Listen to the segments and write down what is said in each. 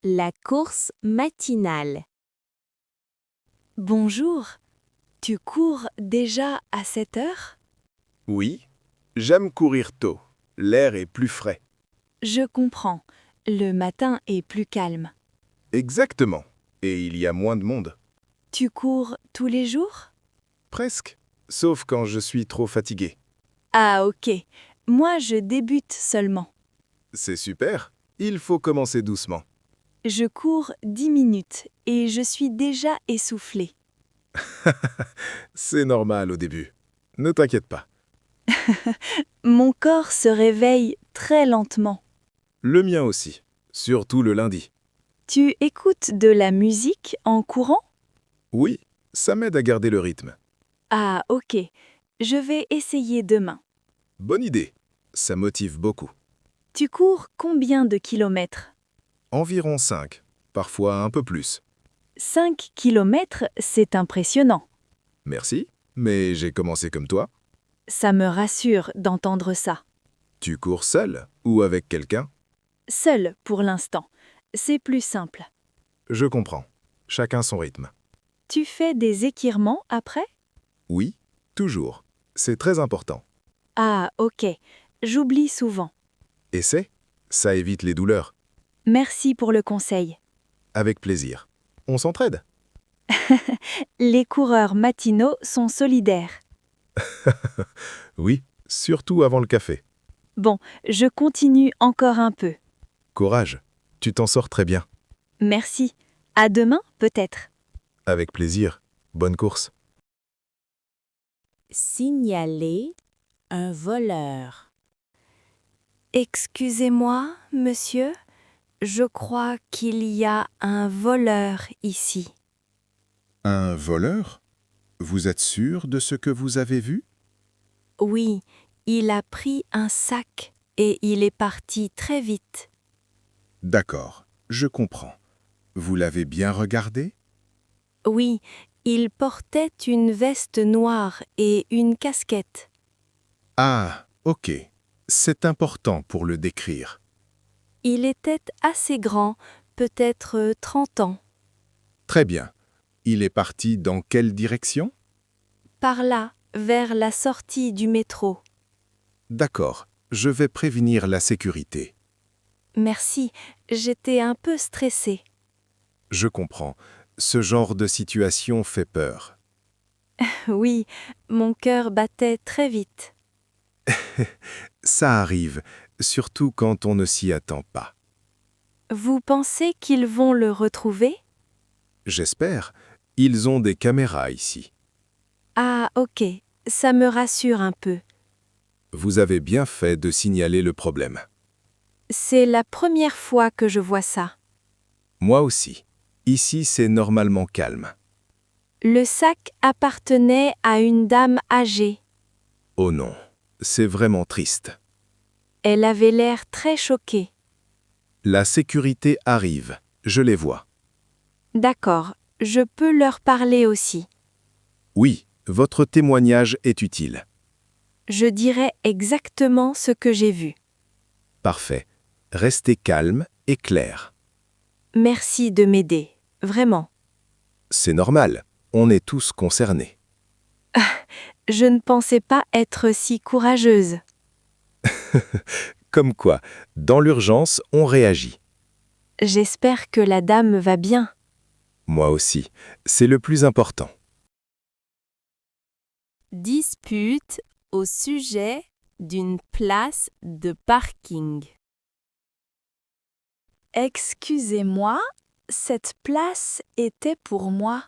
La course matinale. Bonjour, tu cours déjà à 7 heures? Oui, j'aime courir tôt. L'air est plus frais. Je comprends, le matin est plus calme. Exactement. Et il y a moins de monde. Tu cours tous les jours? Presque. Sauf quand je suis trop fatigué. Ah ok, moi je débute seulement. C'est super. Il faut commencer doucement. Je cours 10 minutes et je suis déjà essoufflée. C'est normal au début. Ne t'inquiète pas. Mon corps se réveille très lentement. Le mien aussi. Surtout le lundi. Tu écoutes de la musique en courant? Oui, ça m'aide à garder le rythme. Ah ok, je vais essayer demain. Bonne idée. Ça motive beaucoup. Tu cours combien de kilomètres? Environ 5, parfois un peu plus. 5 kilomètres, c'est impressionnant. Merci, mais j'ai commencé comme toi. Ça me rassure d'entendre ça. Tu cours seul ou avec quelqu'un? Seul pour l'instant. C'est plus simple. Je comprends. Chacun son rythme. Tu fais des étirements après? Oui, toujours. C'est très important. Ah, ok. J'oublie souvent. Essaie, ça évite les douleurs. Merci pour le conseil. Avec plaisir. On s'entraide. Les coureurs matinaux sont solidaires. Oui, surtout avant le café. Bon, je continue encore un peu. Courage, tu t'en sors très bien. Merci. À demain, peut-être. Avec plaisir. Bonne course. Signaler un voleur. Excusez-moi, monsieur. Je crois qu'il y a un voleur ici. Un voleur? Vous êtes sûr de ce que vous avez vu? Oui, il a pris un sac et il est parti très vite. D'accord, je comprends. Vous l'avez bien regardé? Oui, il portait une veste noire et une casquette. Ah, ok. C'est important pour le décrire. Il était assez grand, peut-être 30 ans. Très bien. Il est parti dans quelle direction? Par là, vers la sortie du métro. D'accord, je vais prévenir la sécurité. Merci, j'étais un peu stressée. Je comprends. Ce genre de situation fait peur. Oui, mon cœur battait très vite. Ça arrive, surtout quand on ne s'y attend pas. Vous pensez qu'ils vont le retrouver? J'espère. Ils ont des caméras ici. Ah, ok, ça me rassure un peu. Vous avez bien fait de signaler le problème. C'est la première fois que je vois ça. Moi aussi. Ici, c'est normalement calme. Le sac appartenait à une dame âgée. Oh non, c'est vraiment triste. Elle avait l'air très choquée. La sécurité arrive, je les vois. D'accord, je peux leur parler aussi. Oui, votre témoignage est utile. Je dirai exactement ce que j'ai vu. Parfait. Restez calme et clair. Merci de m'aider, vraiment. C'est normal, on est tous concernés. Je ne pensais pas être si courageuse. Comme quoi, dans l'urgence, on réagit. J'espère que la dame va bien. Moi aussi, c'est le plus important. Dispute au sujet d'une place de parking. Excusez-moi, cette place était pour moi.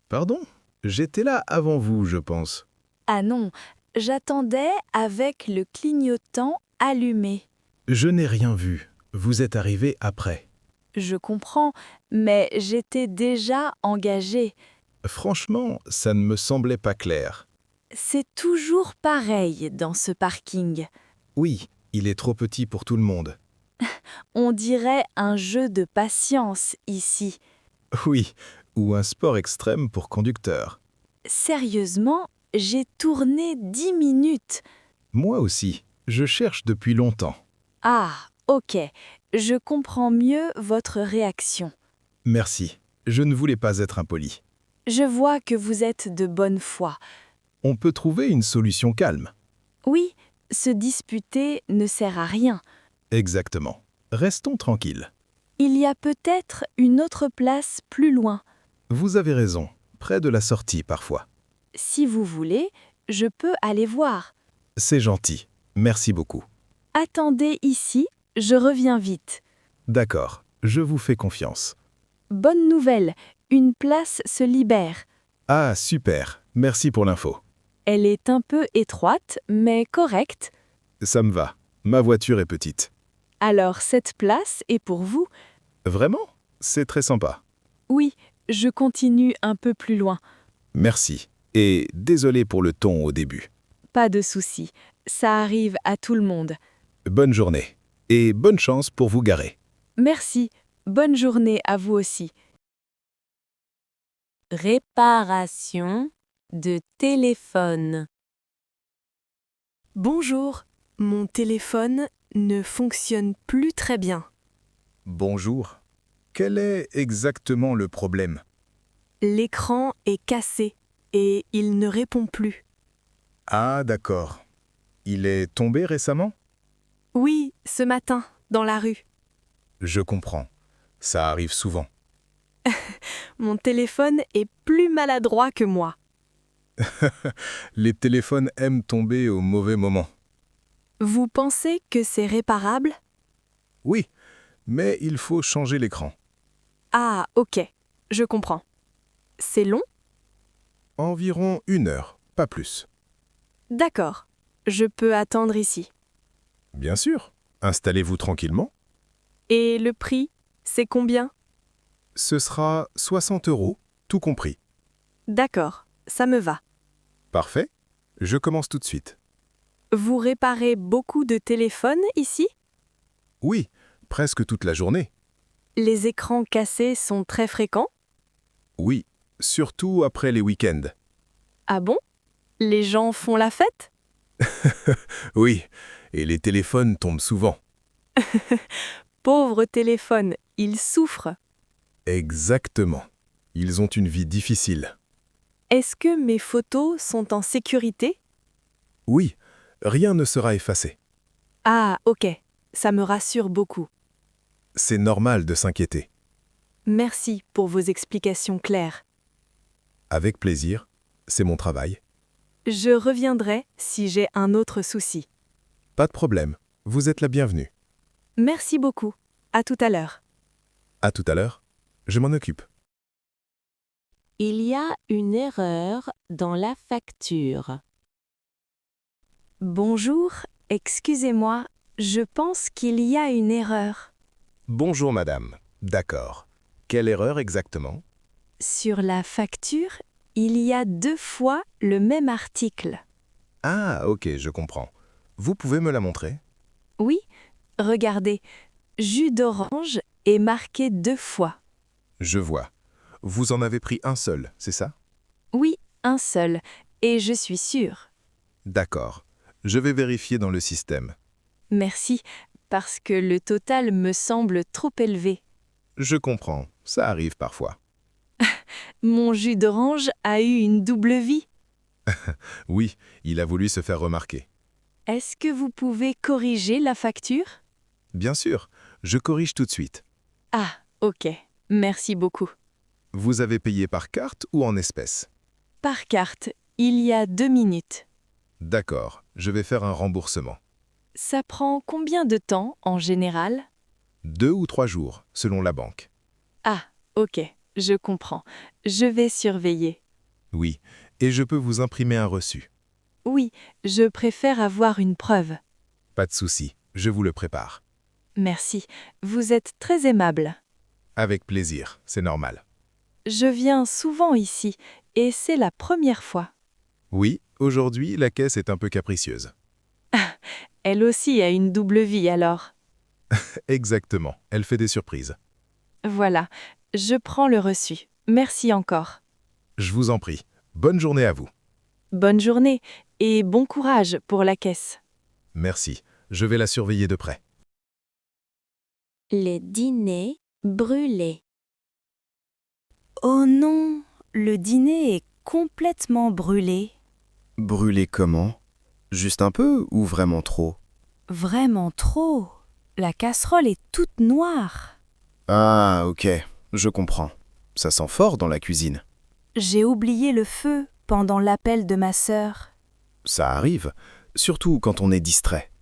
Pardon? J'étais là avant vous, je pense. Ah non, j'attendais avec le clignotant allumé. Je n'ai rien vu. Vous êtes arrivé après. Je comprends, mais j'étais déjà engagée. Franchement, ça ne me semblait pas clair. C'est toujours pareil dans ce parking. Oui, il est trop petit pour tout le monde. On dirait un jeu de patience ici. Oui, ou un sport extrême pour conducteur. Sérieusement, j'ai tourné 10 minutes. Moi aussi, je cherche depuis longtemps. Ah, ok. Je comprends mieux votre réaction. Merci. Je ne voulais pas être impoli. Je vois que vous êtes de bonne foi. On peut trouver une solution calme. Oui, se disputer ne sert à rien. Exactement. Restons tranquilles. Il y a peut-être une autre place plus loin. Vous avez raison. Près de la sortie parfois. Si vous voulez, je peux aller voir. C'est gentil. Merci beaucoup. Attendez ici, je reviens vite. D'accord. Je vous fais confiance. Bonne nouvelle, une place se libère. Ah, super. Merci pour l'info. Elle est un peu étroite, mais correcte. Ça me va. Ma voiture est petite. Alors cette place est pour vous. Vraiment? C'est très sympa. Oui, je continue un peu plus loin. Merci. Et désolé pour le ton au début. Pas de souci, ça arrive à tout le monde. Bonne journée. Et bonne chance pour vous garer. Merci, bonne journée à vous aussi. Réparation de téléphone. Bonjour, mon téléphone ne fonctionne plus très bien. Bonjour. Quel est exactement le problème? L'écran est cassé et il ne répond plus. Ah, d'accord. Il est tombé récemment? Oui, ce matin, dans la rue. Je comprends. Ça arrive souvent. Mon téléphone est plus maladroit que moi. Les téléphones aiment tomber au mauvais moment. Vous pensez que c'est réparable? Oui, mais il faut changer l'écran. Ah, ok, je comprends. C'est long? Environ 1 heure, pas plus. D'accord, je peux attendre ici. Bien sûr. Installez-vous tranquillement. Et le prix, c'est combien? Ce sera 60 €, tout compris. D'accord, ça me va. Parfait. Je commence tout de suite. Vous réparez beaucoup de téléphones ici? Oui, presque toute la journée. Les écrans cassés sont très fréquents? Oui, surtout après les week-ends. Ah bon? Les gens font la fête? Oui, et les téléphones tombent souvent. Pauvre téléphone, il souffre. Exactement. Ils ont une vie difficile. Est-ce que mes photos sont en sécurité? Oui, rien ne sera effacé. Ah, ok, ça me rassure beaucoup. C'est normal de s'inquiéter. Merci pour vos explications claires. Avec plaisir, c'est mon travail. Je reviendrai si j'ai un autre souci. Pas de problème, vous êtes la bienvenue. Merci beaucoup. À tout à l'heure. À tout à l'heure, je m'en occupe. Il y a une erreur dans la facture. Bonjour, excusez-moi, je pense qu'il y a une erreur. Bonjour madame. D'accord. Quelle erreur exactement? Sur la facture, il y a 2 fois le même article. Ah, ok, je comprends. Vous pouvez me la montrer? Oui, regardez, jus d'orange est marqué 2 fois. Je vois. Vous en avez pris un seul, c'est ça? Oui, un seul, et je suis sûre. D'accord. Je vais vérifier dans le système. Merci, parce que le total me semble trop élevé. Je comprends, ça arrive parfois. Mon jus d'orange a eu une double vie. Oui, il a voulu se faire remarquer. Est-ce que vous pouvez corriger la facture? Bien sûr, je corrige tout de suite. Ah, ok, merci beaucoup. Vous avez payé par carte ou en espèces? Par carte, il y a 2 minutes. D'accord, je vais faire un remboursement. Ça prend combien de temps en général? 2 ou 3 jours, selon la banque. Ah, ok, je comprends. Je vais surveiller. Oui, et je peux vous imprimer un reçu. Oui, je préfère avoir une preuve. Pas de souci, je vous le prépare. Merci, vous êtes très aimable. Avec plaisir, c'est normal. Je viens souvent ici, et c'est la première fois. Oui, aujourd'hui, la caisse est un peu capricieuse. Elle aussi a une double vie alors. Exactement, elle fait des surprises. Voilà, je prends le reçu. Merci encore. Je vous en prie. Bonne journée à vous. Bonne journée et bon courage pour la caisse. Merci, je vais la surveiller de près. Les dîners brûlés. Oh non, le dîner est complètement brûlé. Brûlé comment? Juste un peu ou vraiment trop? Vraiment trop. La casserole est toute noire. Ah, ok, je comprends. Ça sent fort dans la cuisine. J'ai oublié le feu pendant l'appel de ma sœur. Ça arrive, surtout quand on est distrait.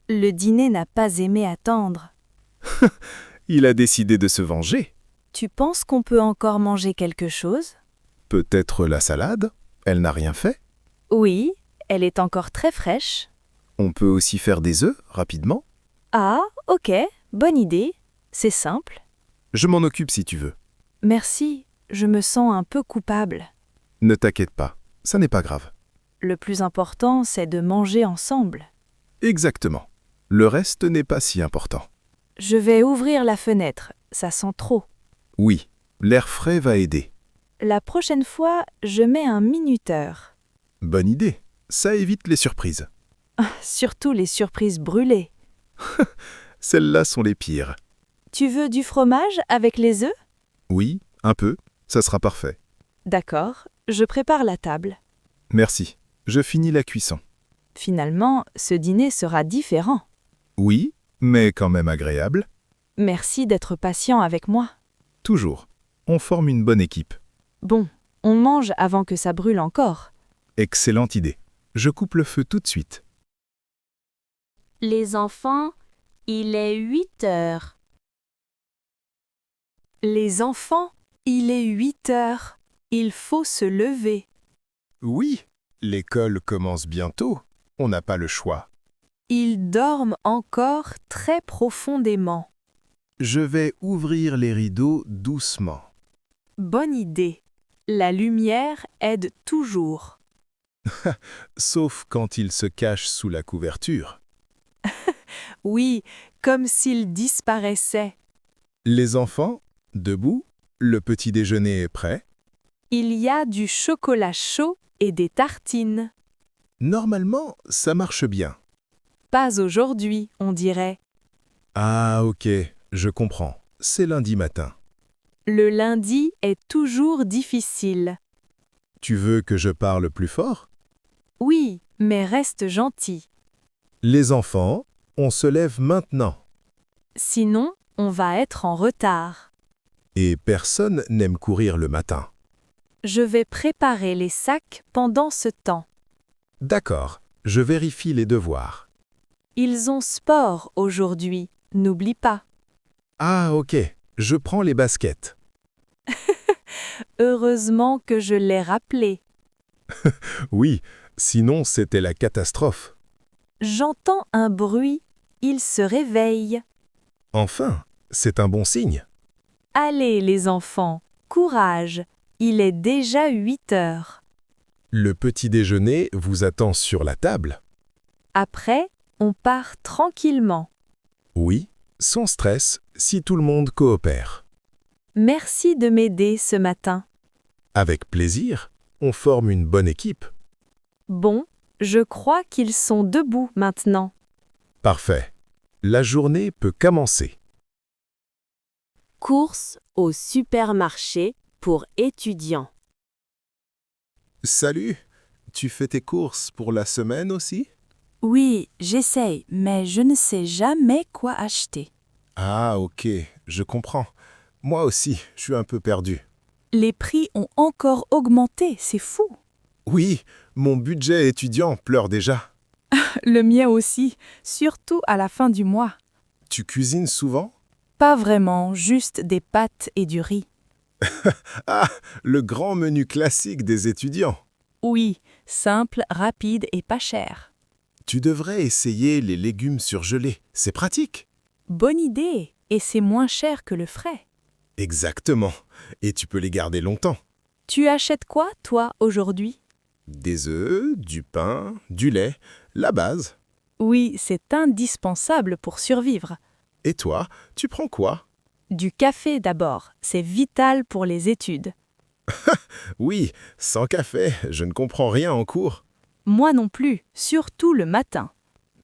Le dîner n'a pas aimé attendre. Il a décidé de se venger. Tu penses qu'on peut encore manger quelque chose? Peut-être la salade? Elle n'a rien fait. Oui, elle est encore très fraîche. On peut aussi faire des œufs, rapidement. Ah, ok, bonne idée. C'est simple. Je m'en occupe si tu veux. Merci, je me sens un peu coupable. Ne t'inquiète pas, ça n'est pas grave. Le plus important, c'est de manger ensemble. Exactement. Le reste n'est pas si important. Je vais ouvrir la fenêtre, ça sent trop. Oui, l'air frais va aider. La prochaine fois, je mets un minuteur. Bonne idée, ça évite les surprises. Surtout les surprises brûlées. Celles-là sont les pires. Tu veux du fromage avec les œufs? Oui, un peu, ça sera parfait. D'accord, je prépare la table. Merci, je finis la cuisson. Finalement, ce dîner sera différent. Oui, mais quand même agréable. Merci d'être patient avec moi. Toujours. On forme une bonne équipe. Bon, on mange avant que ça brûle encore. Excellente idée. Je coupe le feu tout de suite. Les enfants, il est 8 heures. Les enfants, il est 8 heures. Il faut se lever. Oui, l'école commence bientôt. On n'a pas le choix. Ils dorment encore très profondément. Je vais ouvrir les rideaux doucement. Bonne idée. La lumière aide toujours. Sauf quand ils se cachent sous la couverture. Oui, comme s'ils disparaissaient. Les enfants, debout, le petit déjeuner est prêt. Il y a du chocolat chaud et des tartines. Normalement, ça marche bien. Pas aujourd'hui, on dirait. Ah ok, je comprends. C'est lundi matin. Le lundi est toujours difficile. Tu veux que je parle plus fort? Oui, mais reste gentil. Les enfants, on se lève maintenant. Sinon, on va être en retard. Et personne n'aime courir le matin. Je vais préparer les sacs pendant ce temps. D'accord, je vérifie les devoirs. Ils ont sport aujourd'hui, n'oublie pas. Ah ok, je prends les baskets. Heureusement que je l'ai rappelé. Oui, sinon c'était la catastrophe. J'entends un bruit, il se réveille. Enfin, c'est un bon signe. Allez les enfants, courage, il est déjà 8 heures. Le petit déjeuner vous attend sur la table. Après, on part tranquillement. Oui, sans stress, si tout le monde coopère. Merci de m'aider ce matin. Avec plaisir, on forme une bonne équipe. Bon, je crois qu'ils sont debout maintenant. Parfait. La journée peut commencer. Courses au supermarché pour étudiants. Salut, tu fais tes courses pour la semaine aussi? Oui, j'essaye, mais je ne sais jamais quoi acheter. Ah ok, je comprends. Moi aussi, je suis un peu perdu. Les prix ont encore augmenté, c'est fou. Oui, mon budget étudiant pleure déjà. Le mien aussi, surtout à la fin du mois. Tu cuisines souvent? Pas vraiment, juste des pâtes et du riz. Ah, le grand menu classique des étudiants. Oui, simple, rapide et pas cher. Tu devrais essayer les légumes surgelés, c'est pratique. Bonne idée, et c'est moins cher que le frais. Exactement, et tu peux les garder longtemps. Tu achètes quoi, toi, aujourd'hui? Des œufs, du pain, du lait, la base. Oui, c'est indispensable pour survivre. Et toi, tu prends quoi? Du café d'abord, c'est vital pour les études. Oui, sans café, je ne comprends rien en cours. Moi non plus, surtout le matin.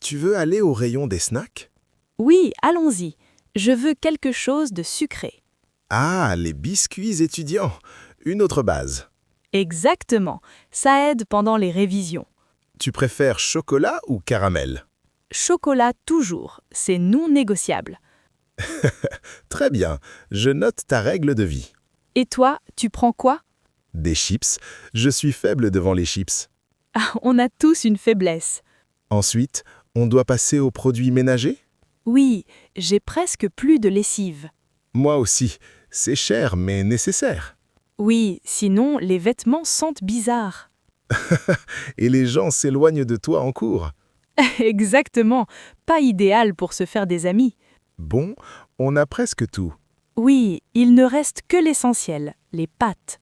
Tu veux aller au rayon des snacks? Oui, allons-y. Je veux quelque chose de sucré. Ah, les biscuits étudiants. Une autre base. Exactement, ça aide pendant les révisions. Tu préfères chocolat ou caramel? Chocolat toujours, c'est non négociable. Très bien, je note ta règle de vie. Et toi, tu prends quoi? Des chips, je suis faible devant les chips. Ah, on a tous une faiblesse. Ensuite, on doit passer aux produits ménagers? Oui, j'ai presque plus de lessive. Moi aussi, c'est cher mais nécessaire. Oui, sinon les vêtements sentent bizarre. Et les gens s'éloignent de toi en cours. Exactement, pas idéal pour se faire des amis. Bon, on a presque tout. Oui, il ne reste que l'essentiel, les pâtes.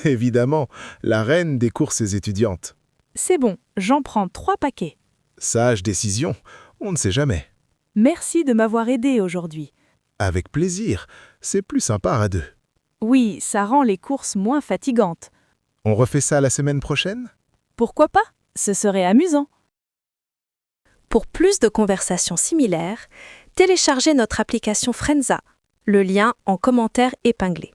Évidemment, la reine des courses étudiantes. C'est bon, j'en prends 3 paquets. Sage décision, on ne sait jamais. Merci de m'avoir aidé aujourd'hui. Avec plaisir, c'est plus sympa à deux. Oui, ça rend les courses moins fatigantes. On refait ça la semaine prochaine? Pourquoi pas? Ce serait amusant. Pour plus de conversations similaires, téléchargez notre application Frenza, le lien en commentaire épinglé.